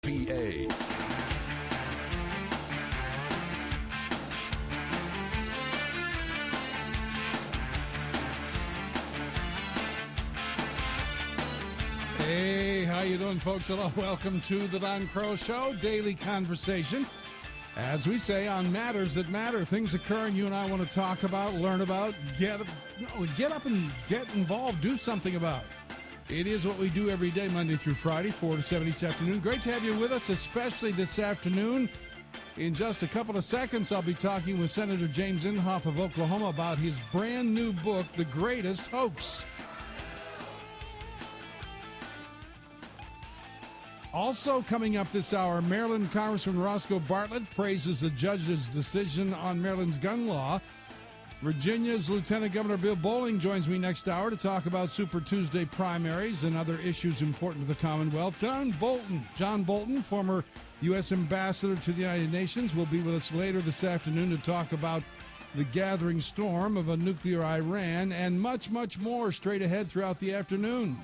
PA. Hey, how you doing, folks? Hello, welcome to the Don Kroah Show, daily conversation. As we say, on matters that matter, things occurring you and I want to talk about, learn about, get up and get involved, do something about. It is what we do every day, Monday through Friday, 4 to 7 each afternoon. Great to have you with us, especially this afternoon. In just a couple of seconds, I'll be talking with Senator James Inhofe of Oklahoma about his brand new book, The Greatest Hoax. Also coming up this hour, Maryland Congressman Roscoe Bartlett praises the judge's decision on Maryland's gun law. Virginia's Lieutenant Governor Bill Bolling joins me next hour to talk about Super Tuesday primaries and other issues important to the Commonwealth. John Bolton, former U.S. Ambassador to the United Nations, will be with us later this afternoon to talk about the gathering storm of a nuclear Iran and much, much more straight ahead throughout the afternoon.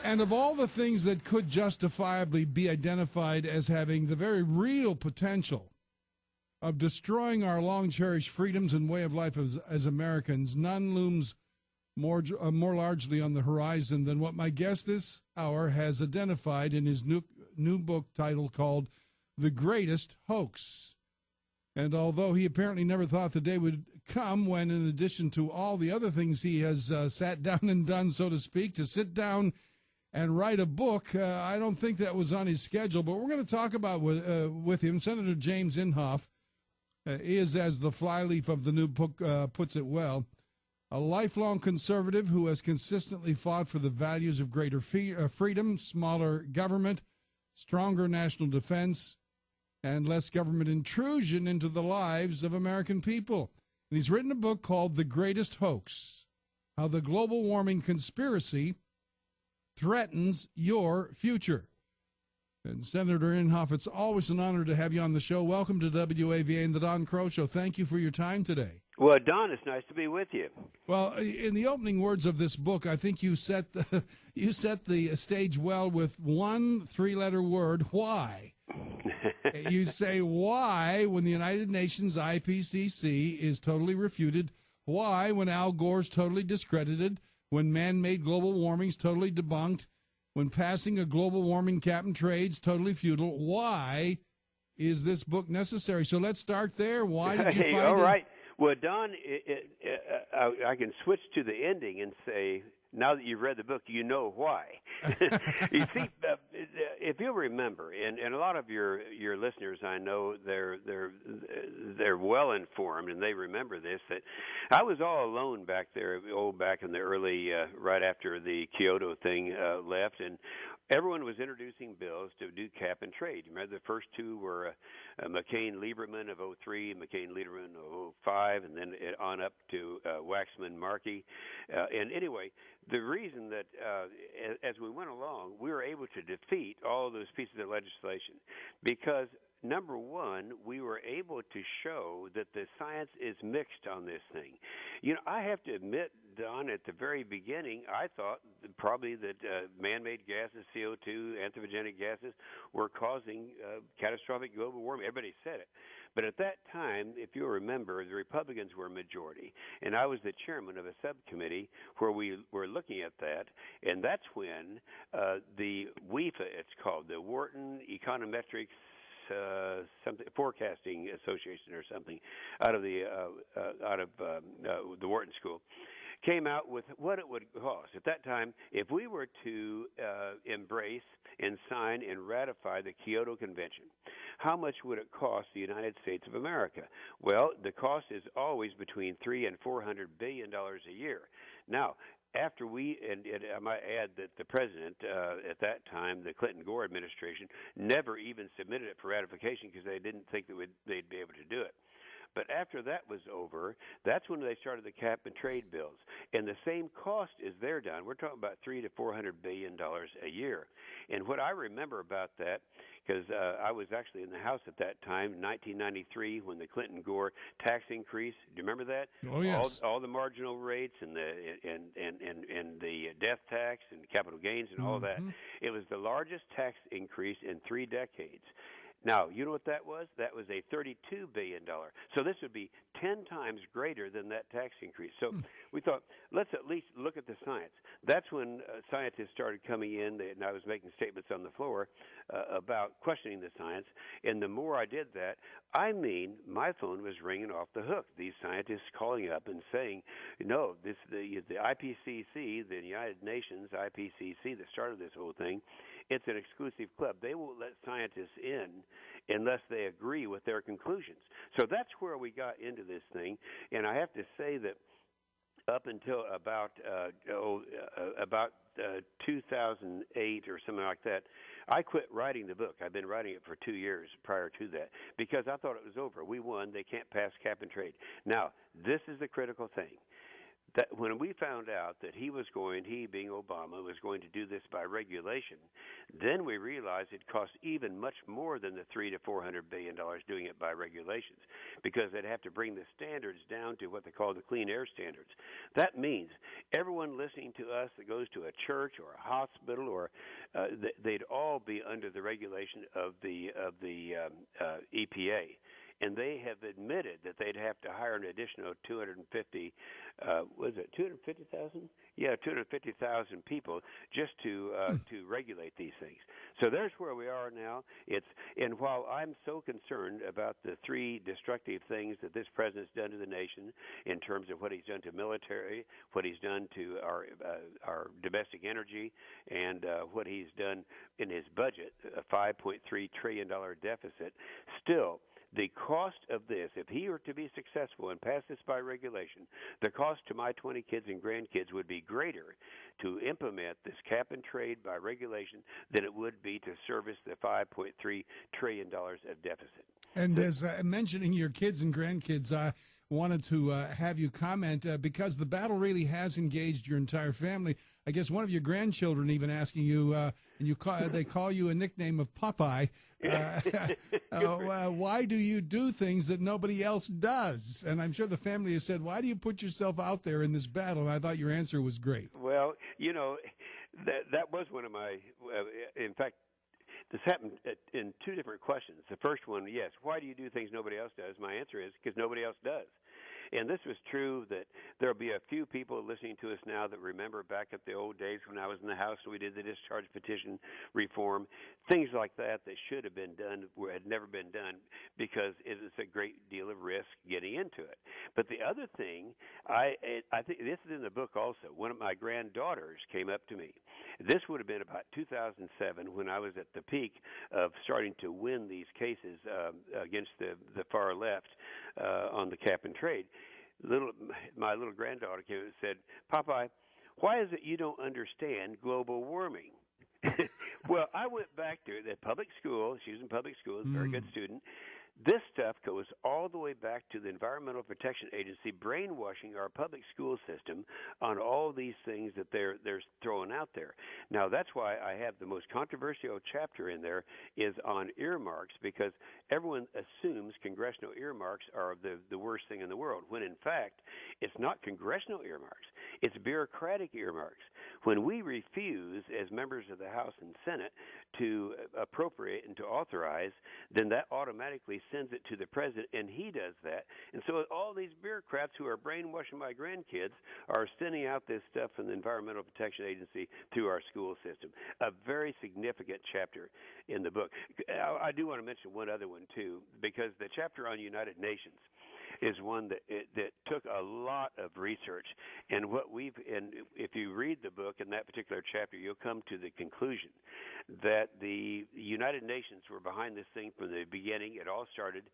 And of all the things that could justifiably be identified as having the very real potential of destroying our long-cherished freedoms and way of life as Americans, none looms more largely on the horizon than what my guest this hour has identified in his new book title called The Greatest Hoax. And although he apparently never thought the day would come when, in addition to all the other things he has sat down and done, so to speak, to sit down and write a book, I don't think that was on his schedule. But we're going to talk about with him. Senator James Inhofe is, as the flyleaf of the new book puts it well, a lifelong conservative who has consistently fought for the values of greater freedom, smaller government, stronger national defense, and less government intrusion into the lives of American people. And he's written a book called The Greatest Hoax: How the Global Warming Conspiracy Threatens Your Future. And Senator Inhofe, it's always an honor to have you on the show. Welcome to WAVA and the Don Kroah Show. Thank you for your time today. Well, Don, it's nice to be with you. Well, in the opening words of this book, I think you set the stage well with one three-letter word: why. You say why when the United Nations IPCC is totally refuted, why when Al Gore's totally discredited, when man-made global warming's totally debunked, when passing a global warming cap and trade's totally futile. Why is this book necessary? So let's start there. Why did you find all it? right. Well, Don, I can switch to the ending and say, now that you've read the book, you know why. You see, if you'll remember, and a lot of your listeners, I know they're well informed and they remember this, that I was all alone back there, back in the early, right after the Kyoto thing left, and everyone was introducing bills to do cap and trade. You remember the first two were McCain-Lieberman of 03, McCain-Lieberman of 05, and then on up to Waxman-Markey. And anyway, the reason that as we went along, we were able to defeat all of those pieces of legislation because, number one, we were able to show that the science is mixed on this thing. You know, I have to admit, Don, at the very beginning, I thought probably that man-made gases, CO2, anthropogenic gases, were causing catastrophic global warming. Everybody said it. But at that time, if you'll remember, the Republicans were a majority, and I was the chairman of a subcommittee where we were looking at that, and that's when the WAVA, it's called, the Wharton Econometrics something forecasting association or something out of the Wharton School, came out with what it would cost at that time if we were to embrace and sign and ratify the Kyoto Convention. How much would it cost the United States of America? Well, the cost is always between $300 and $400 billion a year. Now, after we, and I might add that the president at that time, the Clinton-Gore administration, never even submitted it for ratification because they didn't think that they'd be able to do it. But after that was over, that's when they started the cap and trade bills. And the same cost is there done. We're talking about $300 to $400 billion a year. And what I remember about that, because I was actually in the House at that time, 1993, when the Clinton-Gore tax increase. Do you remember that? Oh, yes. All the marginal rates and the death tax and capital gains and all that. It was the largest tax increase in 3 decades. Now, you know what that was? That was a $32 billion. So this would be 10 times greater than that tax increase. So we thought, let's at least look at the science. That's when scientists started coming in, and I was making statements on the floor about questioning the science. And the more I did that, my phone was ringing off the hook. These scientists calling up and saying, no, the IPCC, the United Nations IPCC that started this whole thing, it's an exclusive club. They won't let scientists in unless they agree with their conclusions. So that's where we got into this thing. And I have to say that up until about 2008 or something like that, I quit writing the book. I've been writing it for 2 years prior to that because I thought it was over. We won. They can't pass cap and trade. Now, this is the critical thing. That when we found out that he being Obama, was going to do this by regulation, then we realized it cost even much more than the $300 to $400 billion doing it by regulations, because they'd have to bring the standards down to what they call the clean air standards. That means everyone listening to us that goes to a church or a hospital, or they'd all be under the regulation of the EPA. And they have admitted that they'd have to hire an additional 250,000? Yeah, 250,000 people just to regulate these things. So there's where we are now. And while I'm so concerned about the 3 destructive things that this president's done to the nation in terms of what he's done to military, what he's done to our domestic energy, and what he's done in his budget, a $5.3 trillion deficit, still, the cost of this, if he were to be successful and pass this by regulation, the cost to my 20 kids and grandkids would be greater to implement this cap and trade by regulation than it would be to service the $5.3 trillion of deficit. And as mentioning your kids and grandkids, I wanted to have you comment, because the battle really has engaged your entire family. I guess one of your grandchildren even asking you, and they call you a nickname of Popeye. Why do you do things that nobody else does? And I'm sure the family has said, why do you put yourself out there in this battle? And I thought your answer was great. Well, that was one of my, in fact, this happened in 2 different questions. The first one, yes, why do you do things nobody else does? My answer is because nobody else does. And this was true that there'll be a few people listening to us now that remember back at the old days when I was in the House and we did the discharge petition reform, things like that should have been done had never been done because it is a great deal of risk getting into it. But the other thing, I think this is in the book also. One of my granddaughters came up to me. This would have been about 2007 when I was at the peak of starting to win these cases against the far left on the cap and trade. My little granddaughter came and said, Popeye, why is it you don't understand global warming? Well, I went back to the public school. She was in public school, a very good student. This stuff goes all the way back to the Environmental Protection Agency brainwashing our public school system on all these things that they're throwing out there. Now, that's why I have the most controversial chapter in there is on earmarks, because everyone assumes congressional earmarks are the worst thing in the world, when in fact, it's not congressional earmarks. It's bureaucratic earmarks. When we refuse as members of the House and Senate to appropriate and to authorize, then that automatically sends it to the president, and he does that. And so all these bureaucrats who are brainwashing my grandkids are sending out this stuff from the Environmental Protection Agency through our school system. A very significant chapter in the book. I do want to mention one other one, too, because the chapter on United Nations is one that took a lot of research. And if you read the book in that particular chapter, you'll come to the conclusion that the United Nations were behind this thing from the beginning. It all started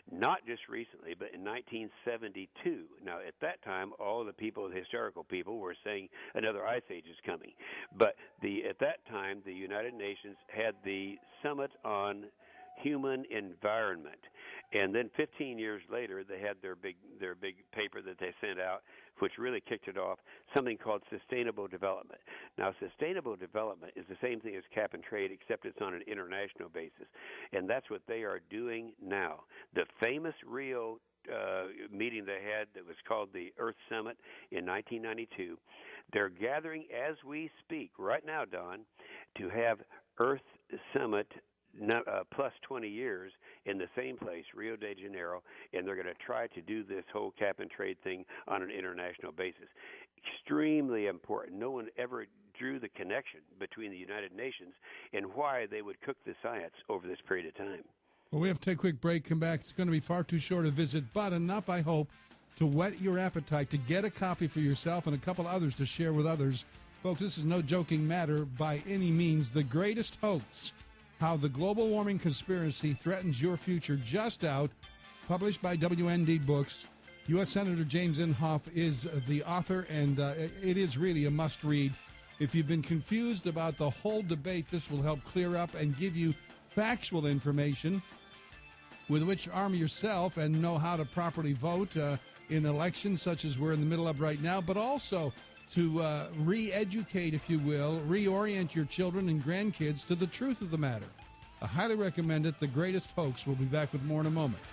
not just recently, but in 1972. Now, at that time, all the historical people, were saying another ice age is coming. But at that time, the United Nations had the Summit on human environment. And then 15 years later, they had their big paper that they sent out, which really kicked it off, something called sustainable development. Now, sustainable development is the same thing as cap and trade, except it's on an international basis. And that's what they are doing now. The famous Rio meeting they had that was called the Earth Summit in 1992, they're gathering as we speak right now, Don, to have Earth Summit plus 20 years in the same place, Rio de Janeiro, and they're going to try to do this whole cap and trade thing on an international basis. Extremely important. No one ever drew the connection between the United Nations and why they would cook the science over this period of time. Well, we have to take a quick break, come back. It's going to be far too short a visit, but enough, I hope, to whet your appetite to get a copy for yourself and a couple others to share with others. Folks, this is no joking matter by any means. The Greatest Hoax, How the Global Warming Conspiracy Threatens Your Future, just out, published by WND Books. U.S. Senator James Inhofe is the author, and it is really a must-read. If you've been confused about the whole debate, this will help clear up and give you factual information with which to arm yourself and know how to properly vote in elections such as we're in the middle of right now, but also to re-educate, if you will, reorient your children and grandkids to the truth of the matter. I highly recommend it. The Greatest Hoax. We'll be back with more in a moment.